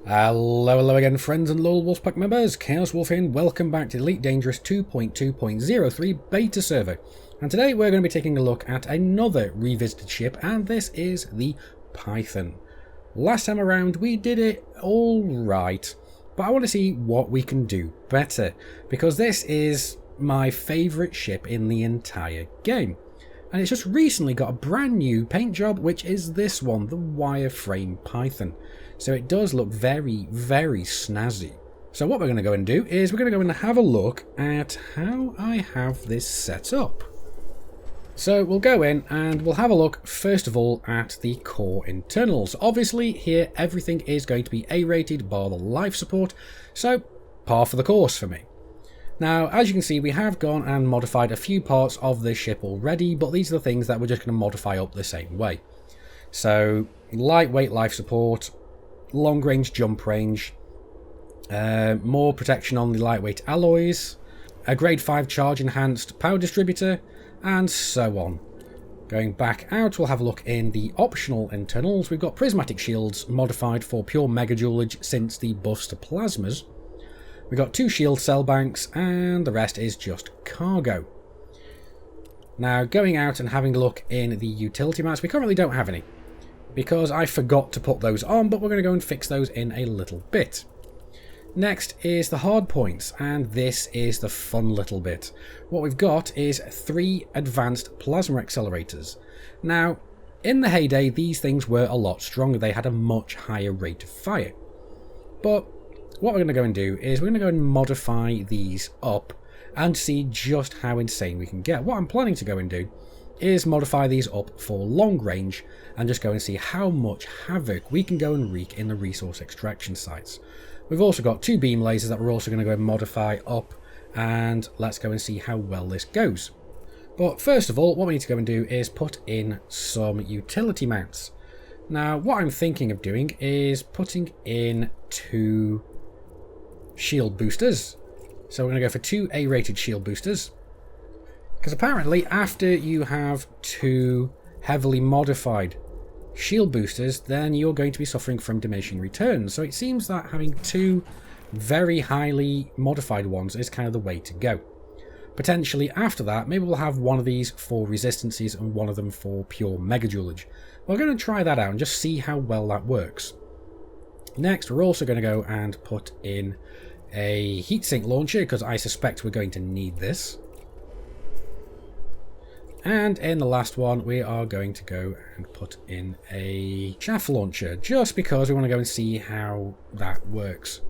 Hello again, friends and loyal Wolfpack members. Chaos Wolf in. Welcome back to Elite Dangerous 2.2.03 beta server. And today we're going to be taking a look at another revisited ship, and this is the Python. Last time around we did it all right, but I want to see what we can do better, because this is my favourite ship in the entire game. And it's just recently got a brand new paint job, which is this one, the wireframe Python. So it does look very, very snazzy. So what we're going to go and do is we're going to go and have a look at how I have this set up. So we'll go in and we'll have a look first of all at the core internals. Obviously here everything is going to be A-rated bar the life support, so par for the course for me. Now, as you can see, we have gone and modified a few parts of this ship already, but these are the things that we're just going to modify up the same way. So, lightweight life support, long-range jump range, more protection on the lightweight alloys, a grade 5 charge-enhanced power distributor, and so on. Going back out, we'll have a look in the optional internals. We've got prismatic shields modified for pure megajoulage since the buffs to plasmas. We've got 2 shield cell banks, and the rest is just cargo. Now, going out and having a look in the utility mats, we currently don't have any, because I forgot to put those on, but we're going to go and fix those in a little bit. Next is the hardpoints, and this is the fun little bit. What we've got is 3 advanced plasma accelerators. Now, in the heyday, these things were a lot stronger. They had a much higher rate of fire. But what we're going to go and do is we're going to go and modify these up and see just how insane we can get. What I'm planning to go and do is modify these up for long range and just go and see how much havoc we can go and wreak in the resource extraction sites. We've also got 2 beam lasers that we're also going to go and modify up, and let's go and see how well this goes. But first of all, what we need to go and do is put in some utility mounts. Now, what I'm thinking of doing is putting in 2 shield boosters. So we're going to go for 2 A-rated shield boosters, because apparently after you have 2 heavily modified shield boosters, then you're going to be suffering from diminishing returns. So it seems that having 2 very highly modified ones is kind of the way to go. Potentially after that, maybe we'll have one of these for resistances and one of them for pure megajoulage. We're going to try that out and just see how well that works. Next, we're also going to go and put in a heatsink launcher, because I suspect we're going to need this. And in the last one, we are going to go and put in a chaff launcher, just because we want to go and see how that works.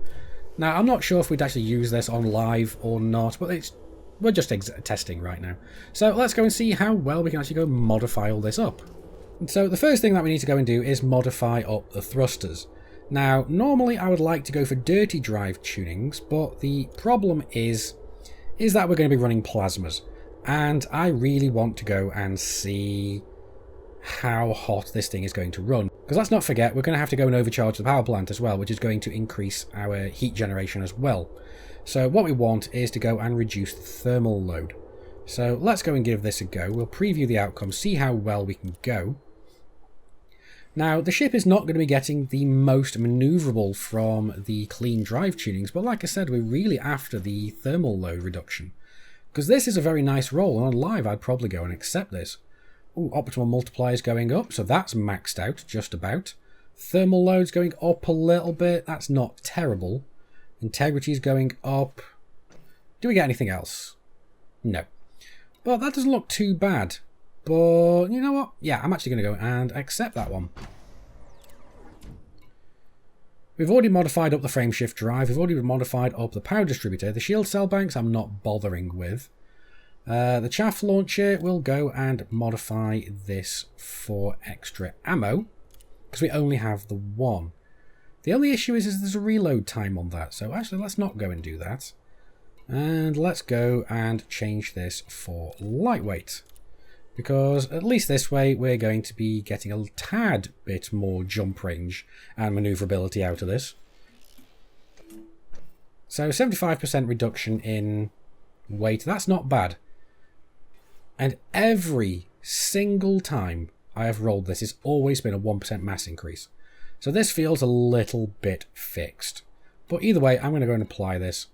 Now, I'm not sure if we'd actually use this on live or not, but we're just testing right now. So let's go and see how well we can actually go modify all this up. And so the first thing that we need to go and do is modify up the thrusters. Now, normally I would like to go for dirty drive tunings, but the problem is that we're going to be running plasmas. And I really want to go and see how hot this thing is going to run. Because let's not forget, we're going to have to go and overcharge the power plant as well, which is going to increase our heat generation as well. So what we want is to go and reduce the thermal load. So let's go and give this a go. We'll preview the outcome, see how well we can go. Now, the ship is not going to be getting the most manoeuvrable from the clean drive tunings, but like I said, we're really after the thermal load reduction. Because this is a very nice roll, and on live I'd probably go and accept this. Ooh, optimal multipliers going up, so that's maxed out, just about. Thermal loads going up a little bit, that's not terrible. Integrity is going up. Do we get anything else? No. But that doesn't look too bad. But, you know what? Yeah, I'm actually going to go and accept that one. We've already modified up the frameshift drive. We've already modified up the power distributor. The shield cell banks I'm not bothering with. The chaff launcher, we'll go and modify this for extra ammo, because we only have the one. The only issue is there's a reload time on that. So actually, let's not go and do that. And let's go and change this for lightweight. Because at least this way we're going to be getting a tad bit more jump range and maneuverability out of this. So 75% reduction in weight, that's not bad. And every single time I have rolled this, it's always been a 1% mass increase. So this feels a little bit fixed. But either way, I'm going to go and apply this.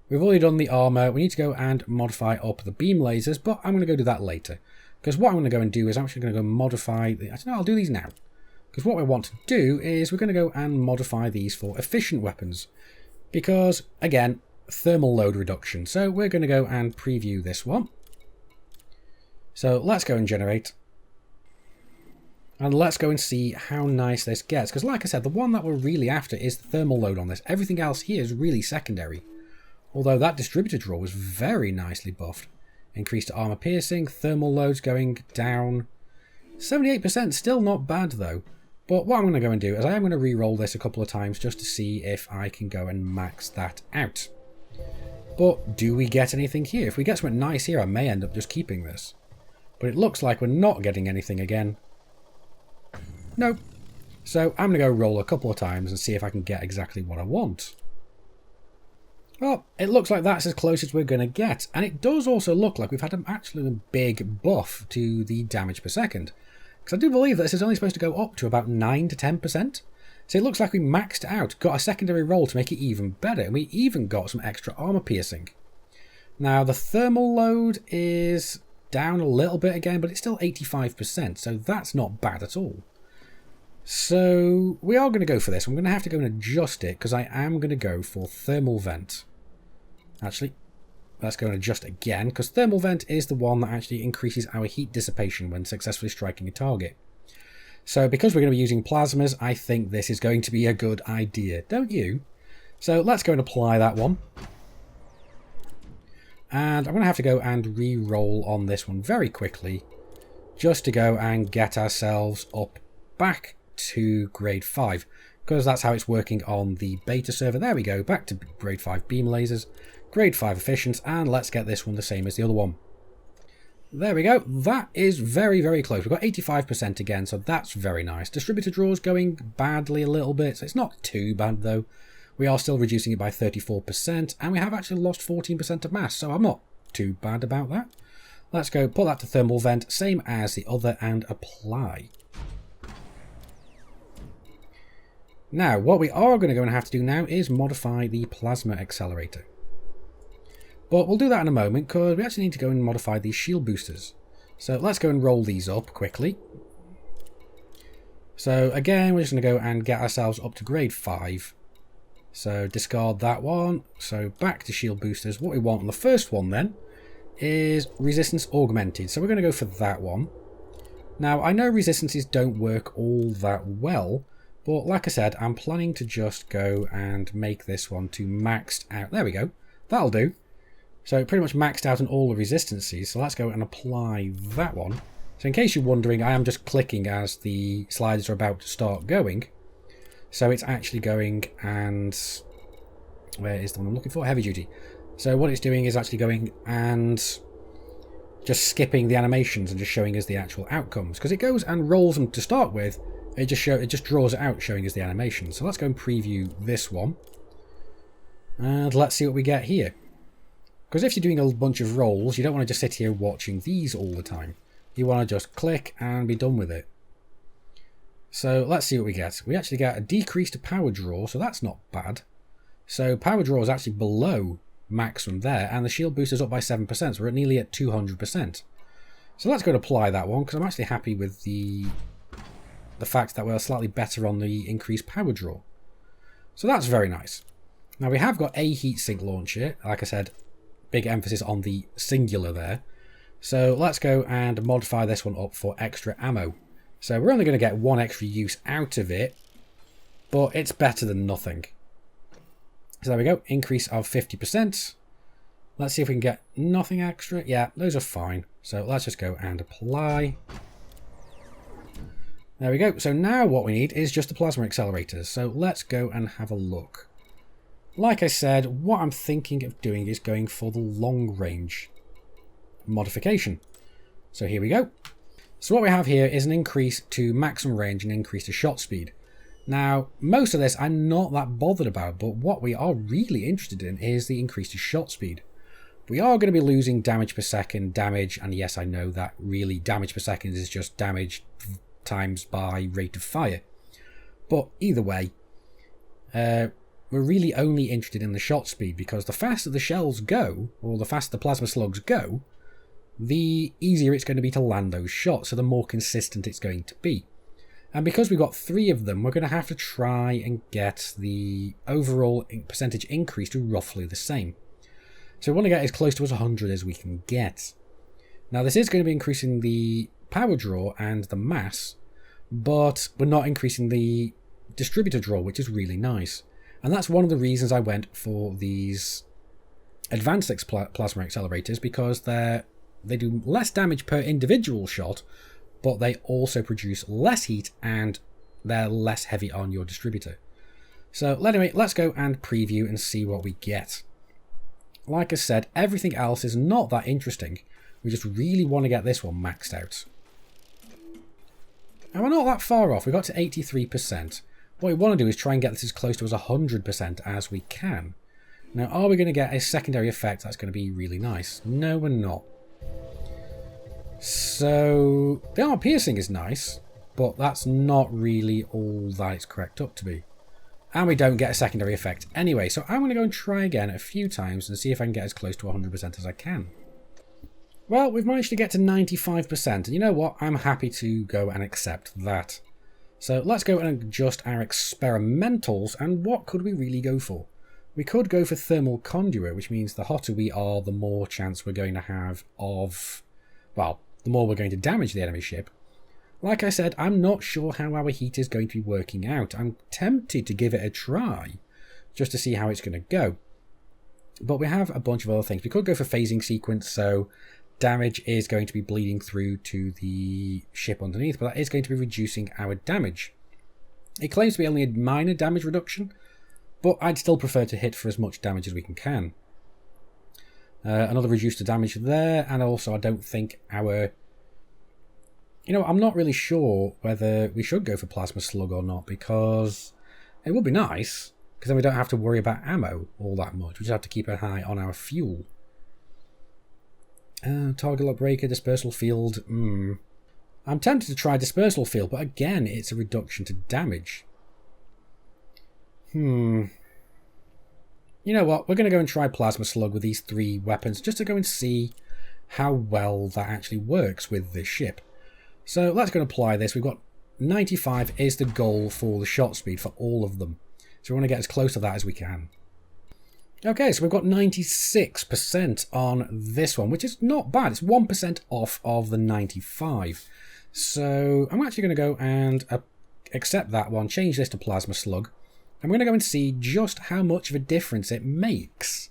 We've already done the armor. We need to go and modify up the beam lasers, but I'm going to go do that later. Because what I'm going to go and do is I'm actually going to go modify... Actually, no, I'll do these now. Because what we want to do is we're going to go and modify these for efficient weapons. Because, again, thermal load reduction. So we're going to go and preview this one. So let's go and generate. And let's go and see how nice this gets. Because like I said, the one that we're really after is the thermal load on this. Everything else here is really secondary. Although that distributor draw was very nicely buffed. Increased armor piercing, thermal loads going down. 78%, still not bad though. But what I'm going to go and do is I am going to re-roll this a couple of times just to see if I can go and max that out. But do we get anything here? If we get something nice here, I may end up just keeping this. But it looks like we're not getting anything again. Nope. So I'm going to go roll a couple of times and see if I can get exactly what I want. Well, it looks like that's as close as we're going to get. And it does also look like we've had actually a big buff to the damage per second. Because I do believe that this is only supposed to go up to about 9 to 10%. So it looks like we maxed out, got a secondary roll to make it even better. And we even got some extra armor piercing. Now, the thermal load is down a little bit again, but it's still 85%. So that's not bad at all. So we are going to go for this. I'm going to have to go and adjust it because I am going to go for thermal vent. Actually, let's go and adjust again because thermal vent is the one that actually increases our heat dissipation when successfully striking a target. So because we're going to be using plasmas, I think this is going to be a good idea, don't you? So let's go and apply that one. And I'm going to have to go and re-roll on this one very quickly just to go and get ourselves up back to grade 5 because that's how it's working on the beta server. There we go, back to grade 5 beam lasers, grade 5 efficiency, and let's get this one the same as the other one. There we go, that is very, very close. We've got 85% again, so that's very nice. Distributor draws going badly a little bit, so it's not too bad though. We are still reducing it by 34%, and we have actually lost 14% of mass, so I'm not too bad about that. Let's go put that to thermal vent, same as the other, and apply. Now, what we are going to go and have to do now is modify the plasma accelerator. But we'll do that in a moment because we actually need to go and modify these shield boosters. So let's go and roll these up quickly. So again, we're just going to go and get ourselves up to grade 5. So discard that one. So back to shield boosters. What we want on the first one then is resistance augmented. So we're going to go for that one. Now, I know resistances don't work all that well. But like I said, I'm planning to just go and make this one to maxed out. There we go. That'll do. So pretty much maxed out on all the resistances. So let's go and apply that one. So in case you're wondering, I am just clicking as the sliders are about to start going. So it's actually going and... Where is the one I'm looking for? Heavy duty. So what it's doing is actually going and just skipping the animations and just showing us the actual outcomes. Because it goes and rolls them to start with. It just draws it out, showing us the animation. So let's go and preview this one. And let's see what we get here. Because if you're doing a bunch of rolls, you don't want to just sit here watching these all the time. You want to just click and be done with it. So let's see what we get. We actually get a decreased power draw, so that's not bad. So power draw is actually below maximum there, and the shield boost is up by 7%, so we're nearly at 200%. So let's go and apply that one, because I'm actually happy with the fact that we're slightly better on the increased power draw. So that's very nice. Now we have got a heatsink launcher. Like I said, big emphasis on the singular there. So let's go and modify this one up for extra ammo. So we're only going to get one extra use out of it, but it's better than nothing. So there we go, increase of 50%. Let's see if we can get nothing extra. Yeah, those are fine. So let's just go and apply. There we go. So now what we need is just the plasma accelerators. So let's go and have a look. Like I said, what I'm thinking of doing is going for the long range modification. So here we go. So what we have here is an increase to maximum range and increase to shot speed. Now, most of this I'm not that bothered about, but what we are really interested in is the increase to shot speed. We are going to be losing damage per second, damage, and yes, I know that really damage per second is just damage times by rate of fire. But either way, we're really only interested in the shot speed, because the faster the shells go, or the faster the plasma slugs go, the easier it's going to be to land those shots, so the more consistent it's going to be. And because we've got 3 of them, we're going to have to try and get the overall percentage increase to roughly the same. So we want to get as close to as 100 as we can get. Now this is going to be increasing the power draw and the mass, but we're not increasing the distributor draw, which is really nice. And that's one of the reasons I went for these advanced plasma accelerators, because they do less damage per individual shot, but they also produce less heat and they're less heavy on your distributor. So anyway, let's go and preview and see what we get. Like I said, everything else is not that interesting. We just really want to get this one maxed out. And we're not that far off. We got to 83%. What we want to do is try and get this as close to as 100% as we can. Now, are we going to get a secondary effect that's going to be really nice? No, we're not. So, the armor piercing is nice, but that's not really all that it's cracked up to be. And we don't get a secondary effect anyway, so I'm going to go and try again a few times and see if I can get as close to 100% as I can. Well, we've managed to get to 95%, and you know what? I'm happy to go and accept that. So let's go and adjust our experimentals, and what could we really go for? We could go for thermal conduit, which means the hotter we are, the more chance we're going to have of, well, the more we're going to damage the enemy ship. Like I said, I'm not sure how our heat is going to be working out. I'm tempted to give it a try, just to see how it's going to go. But we have a bunch of other things. We could go for phasing sequence, so damage is going to be bleeding through to the ship underneath, but that is going to be reducing our damage. It claims to be only a minor damage reduction, but I'd still prefer to hit for as much damage as we can. Another reduced damage there, and also I don't think our... You know, I'm not really sure whether we should go for Plasma Slug or not, because it would be nice, because then we don't have to worry about ammo all that much. We just have to keep an eye on our fuel. Target lock breaker, dispersal field. I'm tempted to try dispersal field, but again, it's a reduction to damage. You know what? We're going to go and try Plasma Slug with these 3 weapons, just to go and see how well that actually works with this ship. So let's go and apply this. We've got 95 is the goal for the shot speed for all of them. So we want to get as close to that as we can. Okay, so we've got 96% on this one, which is not bad. It's 1% off of the 95. So I'm actually going to go and accept that one, change this to Plasma Slug. I'm going to go and see just how much of a difference it makes,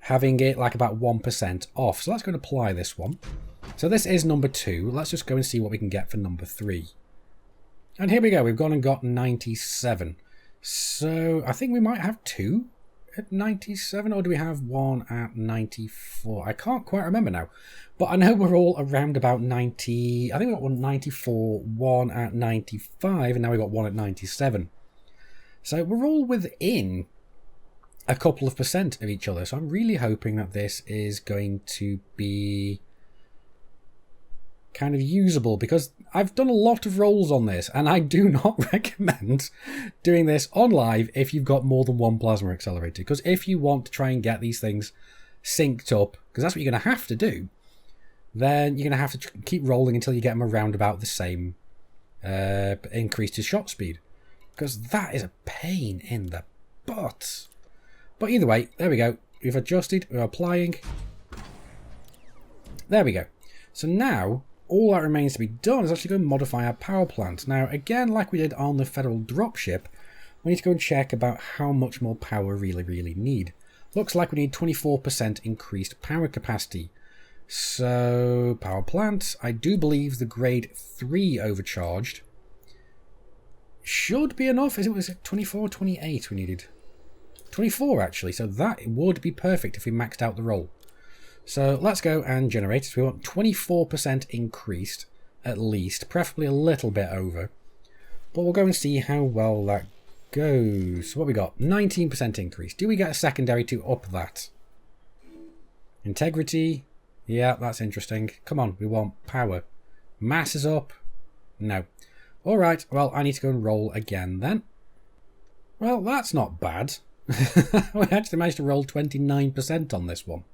having it like about 1% off. So let's go and apply this one. So this is number 2. Let's just go and see what we can get for number 3. And here we go. We've gone and got 97. So I think we might have 2 at 97, or do we have 1 at 94? I can't quite remember now. But I know we're all around about 90. I think we got 1 at 94, 1 at 95, and now we've got 1 at 97. So we're all within a couple of percent of each other. So I'm really hoping that this is going to be kind of usable, because I've done a lot of rolls on this, and I do not recommend doing this on live if you've got more than 1 plasma accelerator, because if you want to try and get these things synced up, because that's what you're going to have to do, then you're going to have to keep rolling until you get them around about the same increase to shot speed, because that is a pain in the butt. But either way, there we go. We've adjusted, we're applying. There we go. So now all that remains to be done is actually go and modify our power plant. Now, again, like we did on the Federal dropship, we need to go and check about how much more power we really need. Looks like we need 24% increased power capacity. So, power plant, I do believe the grade 3 overcharged should be enough. Was it 24 or 28 we needed? 24 actually, so that would be perfect if we maxed out the roll. So let's go and generate it. So we want 24% increased at least, preferably a little bit over. But we'll go and see how well that goes. So what we got? 19% increase. Do we get a secondary to up that? Integrity. Yeah, that's interesting. Come on, we want power. Mass is up. No. Alright, well, I need to go and roll again then. Well, that's not bad. We actually managed to roll 29% on this one.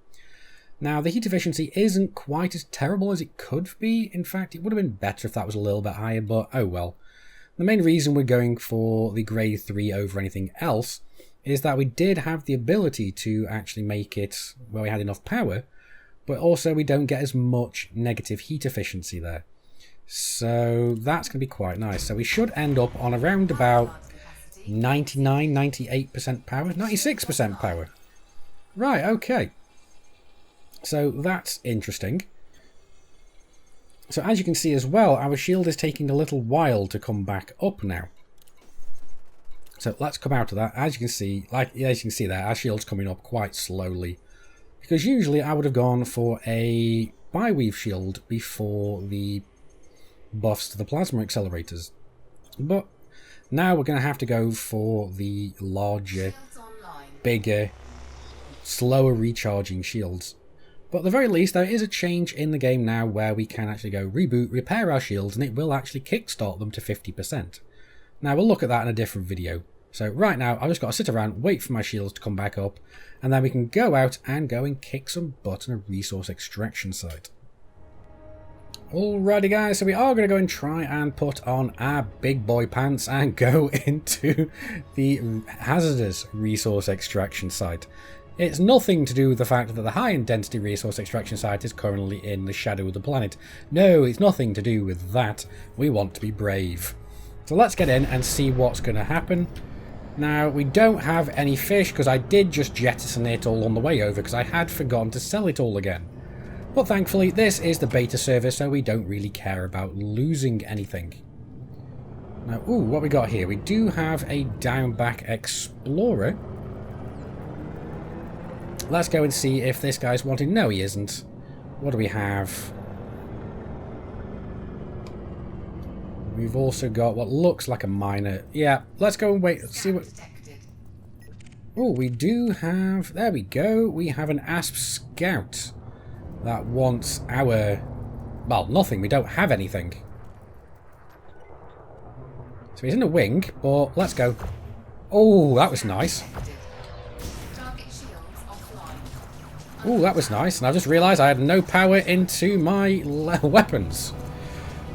Now, the heat efficiency isn't quite as terrible as it could be. In fact, it would have been better if that was a little bit higher, but oh well. The main reason we're going for the grade 3 over anything else is that we did have the ability to actually make it where we had enough power, but also we don't get as much negative heat efficiency there. So that's going to be quite nice. So we should end up on around about 99, 98% power, 96% power. Right, okay. So that's interesting. So as you can see as well, our shield is taking a little while to come back up now. So let's come out of that. As you can see, as you can see there, our shield's coming up quite slowly. Because usually I would have gone for a bi-weave shield before the buffs to the plasma accelerators. But now we're going to have to go for the larger, bigger, slower recharging shields. But at the very least, there is a change in the game now where we can actually go reboot, repair our shields, and it will actually kickstart them to 50%. Now, we'll look at that in a different video. So right now, I've just got to sit around, wait for my shields to come back up, and then we can go out and go and kick some butt on a resource extraction site. Alrighty guys, so we are going to go and try and put on our big boy pants and go into the Hazardous resource extraction site. It's nothing to do with the fact that the high-end density resource extraction site is currently in the shadow of the planet. No, it's nothing to do with that. We want to be brave. So let's get in and see what's going to happen. Now, we don't have any fish because I did just jettison it all on the way over because I had forgotten to sell it all again. But thankfully, this is the beta server, so we don't really care about losing anything. Now, ooh, what we got here? We do have a downback explorer. Let's go and see if this guy's wanting. No, he isn't. What do we have? We've also got what looks like a miner. Yeah, let's go and wait. See what. Oh, we do have. There we go. We have an ASP scout that wants our. Well, nothing. We don't have anything. So he's in a wing, but let's go. Oh, that was nice. Oh, that was nice, and I just realised I had no power into my weapons.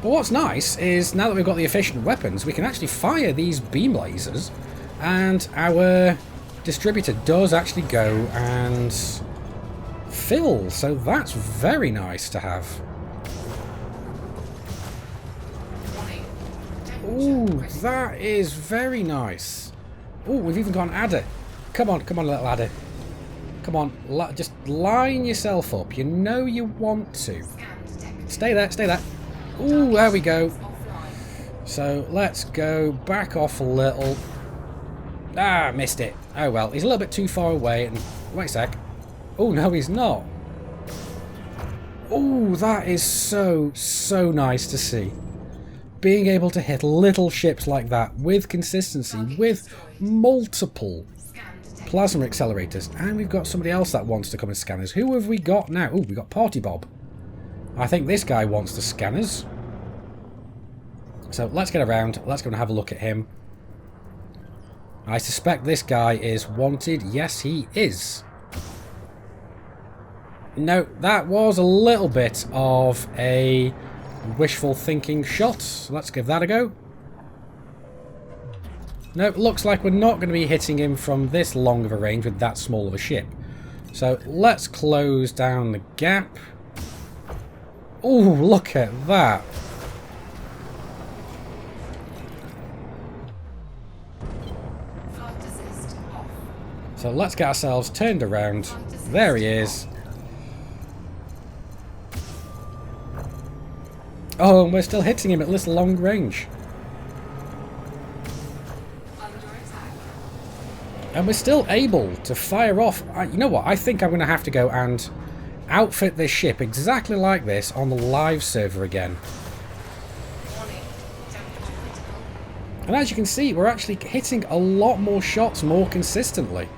But what's nice is, now that we've got the efficient weapons, we can actually fire these beam lasers, and our distributor does actually go and fill, so that's very nice to have. Ooh, that is very nice. Ooh, we've even got an adder. Come on, little adder. Come on, just line yourself up. You know you want to. Stay there, stay there. Ooh, there we go. So let's go back off a little. Ah, missed it. Oh well, he's a little bit too far away. And wait a sec. Oh no, he's not. Oh, that is so nice to see. Being able to hit little ships like that with consistency, with multiple plasma accelerators, and we've got somebody else that wants to come and scan us. Who have we got now? Oh, we got Party Bob. I think this guy wants to scan us. So let's get around. Let's go and have a look at him. I suspect this guy is wanted. Yes, he is. No, that was a little bit of a wishful thinking shot. So let's give that a go. Nope, looks like we're not going to be hitting him from this long of a range with that small of a ship. So let's close down the gap. Oh, look at that. So let's get ourselves turned around. There he is. Oh, and we're still hitting him at this long range. And we're still able to fire off. You know what? I think I'm going to have to go and outfit this ship exactly like this on the live server again. And as you can see, we're actually hitting a lot more shots more consistently.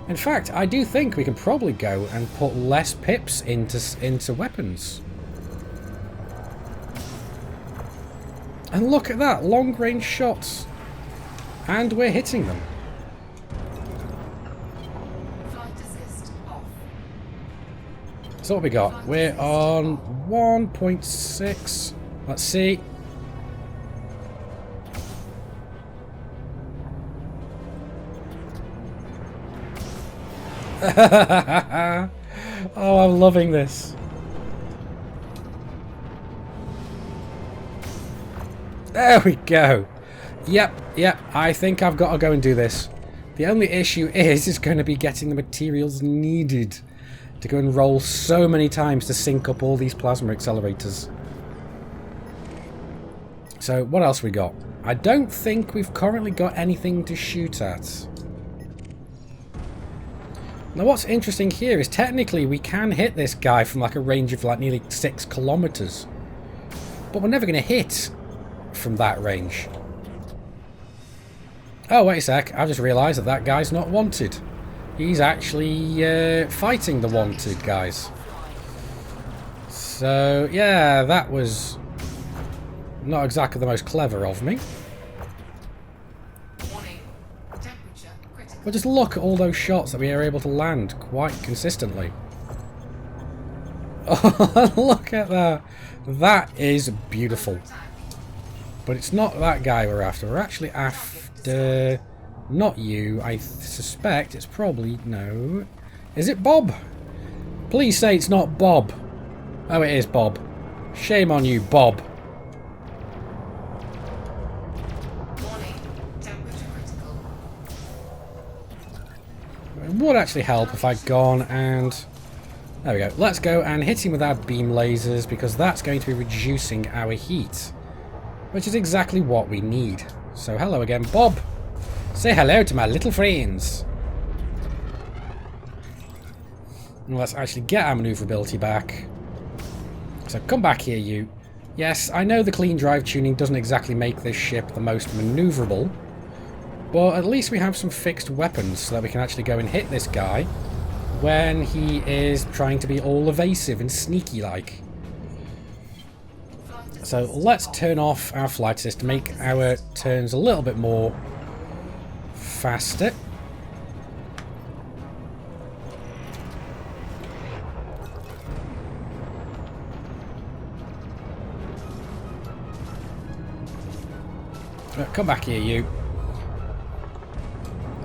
In fact, I do think we can probably go and put less pips into weapons. And look at that, long-range shots. And we're hitting them. So what we got? We're on 1.6. Let's see. Oh, I'm loving this. There we go. Yep, I think I've got to go and do this. The only issue is going to be getting the materials needed to go and roll so many times to sync up all these plasma accelerators. So, what else we got? I don't think we've currently got anything to shoot at. Now what's interesting here is technically we can hit this guy from like a range of like nearly 6 kilometers. But we're never going to hit from that range. Oh, wait a sec. I just realised that that guy's not wanted. He's actually fighting the wanted guys. So, yeah, that was not exactly the most clever of me. But just look at all those shots that we are able to land quite consistently. Oh, look at that. That is beautiful. But it's not that guy we're after. We're actually after... not you. I suspect it's probably... no. Is it Bob? Please say it's not Bob. Oh, it is Bob. Shame on you, Bob. It would actually help if I'd gone and... there we go. Let's go and hit him with our beam lasers because that's going to be reducing our heat. Which is exactly what we need. So hello again, Bob. Say hello to my little friends. And let's actually get our maneuverability back. So come back here, you. Yes, I know the clean drive tuning doesn't exactly make this ship the most maneuverable. But at least we have some fixed weapons so that we can actually go and hit this guy when he is trying to be all evasive and sneaky-like. So let's turn off our flight assist to make our turns a little bit more faster. Come back here, you.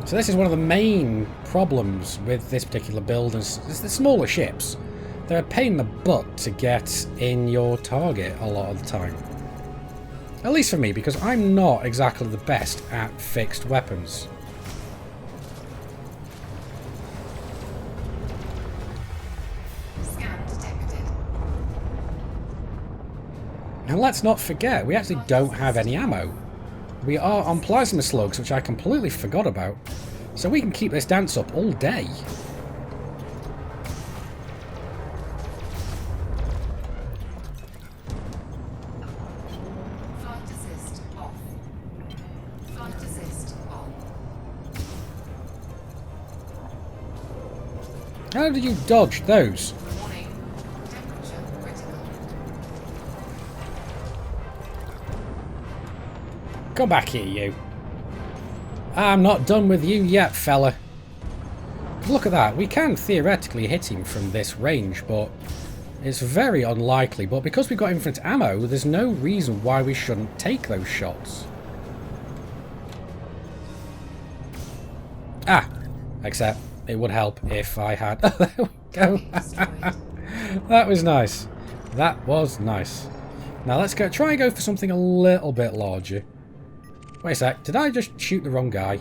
So this is one of the main problems with this particular build, is the smaller ships. They're a pain in the butt to get in your target a lot of the time. At least for me, because I'm not exactly the best at fixed weapons. Scan detected. And let's not forget, we actually don't have any ammo. We are on plasma slugs, which I completely forgot about. So we can keep this dance up all day. Flight assist off. Flight assist on. How did you dodge those? Warning. Temperature critical. Come back here, you. I'm not done with you yet, fella. Look at that. We can theoretically hit him from this range, but it's very unlikely. But because we've got infinite ammo, there's no reason why we shouldn't take those shots. Ah, except it would help if I had... Oh, there we go. That was nice. That was nice. Now let's go try and go for something a little bit larger. Wait a sec, did I just shoot the wrong guy?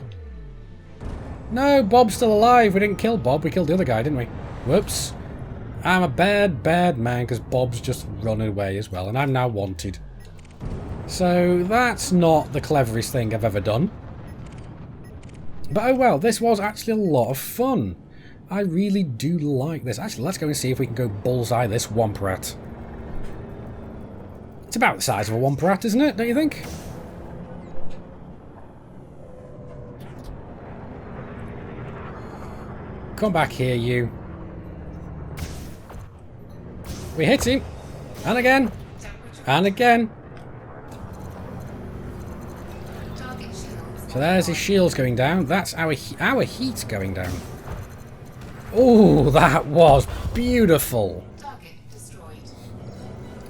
No, Bob's still alive. We didn't kill Bob, we killed the other guy, didn't we? Whoops. I'm a bad, bad man because Bob's just run away as well, and I'm now wanted. So that's not the cleverest thing I've ever done. But oh well, this was actually a lot of fun. I really do like this. Actually, let's go and see if we can go bullseye this Womp Rat. It's about the size of a Womp Rat, isn't it? Don't you think? Come back here, you. We hit him. And again. And again. So there's his shields going down. That's our heat going down. Oh, that was beautiful. Target destroyed.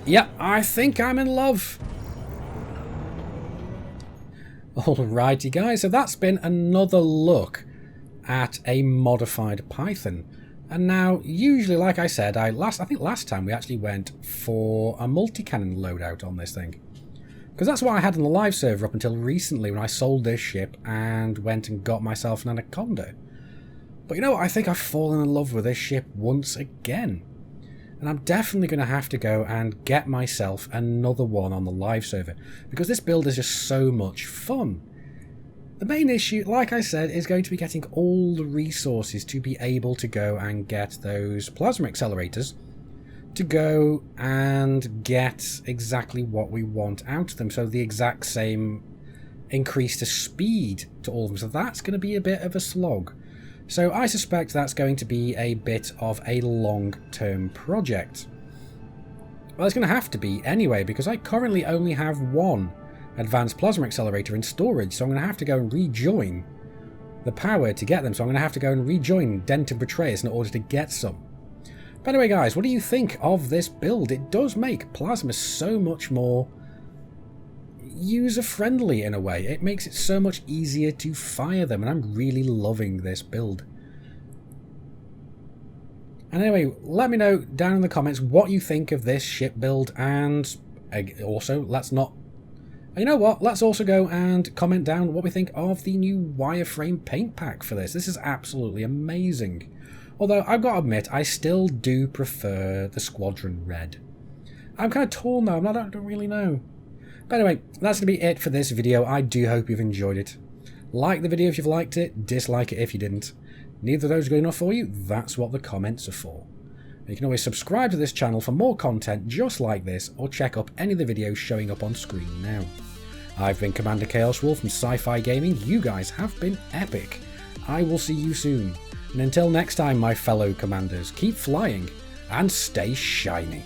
Yep, I think I'm in love. Alrighty guys, so that's been another look at a modified Python. And now, usually, like I said, I think last time we actually went for a multi-cannon loadout on this thing. Because that's what I had on the live server up until recently when I sold this ship and went and got myself an Anaconda. But you know what, I think I've fallen in love with this ship once again. And I'm definitely going to have to go and get myself another one on the live server. Because this build is just so much fun. The main issue, like I said, is going to be getting all the resources to be able to go and get those plasma accelerators to go and get exactly what we want out of them. So the exact same increase to speed to all of them. So that's going to be a bit of a slog. So I suspect that's going to be a bit of a long-term project. Well, it's going to have to be anyway, because I currently only have one advanced plasma accelerator in storage, so I'm going to have to go and rejoin the power to get them. So I'm going to have to go and rejoin Denton Betrayers in order to get some. By the way, guys, what do you think of this build? It does make plasma so much more user-friendly in a way. It makes it so much easier to fire them, and I'm really loving this build. And anyway, let me know down in the comments what you think of this ship build, and also, you know what, let's also go and comment down what we think of the new wireframe paint pack for this. This is absolutely amazing. Although, I've got to admit, I still do prefer the Squadron Red. I'm kind of torn though, I don't really know. But anyway, that's going to be it for this video. I do hope you've enjoyed it. Like the video if you've liked it, dislike it if you didn't. Neither of those are good enough for you, that's what the comments are for. You can always subscribe to this channel for more content just like this, or check up any of the videos showing up on screen now. I've been Commander Chaos Wolf from Sci-Fi Gaming. You guys have been epic. I will see you soon. And until next time, my fellow commanders, keep flying and stay shiny.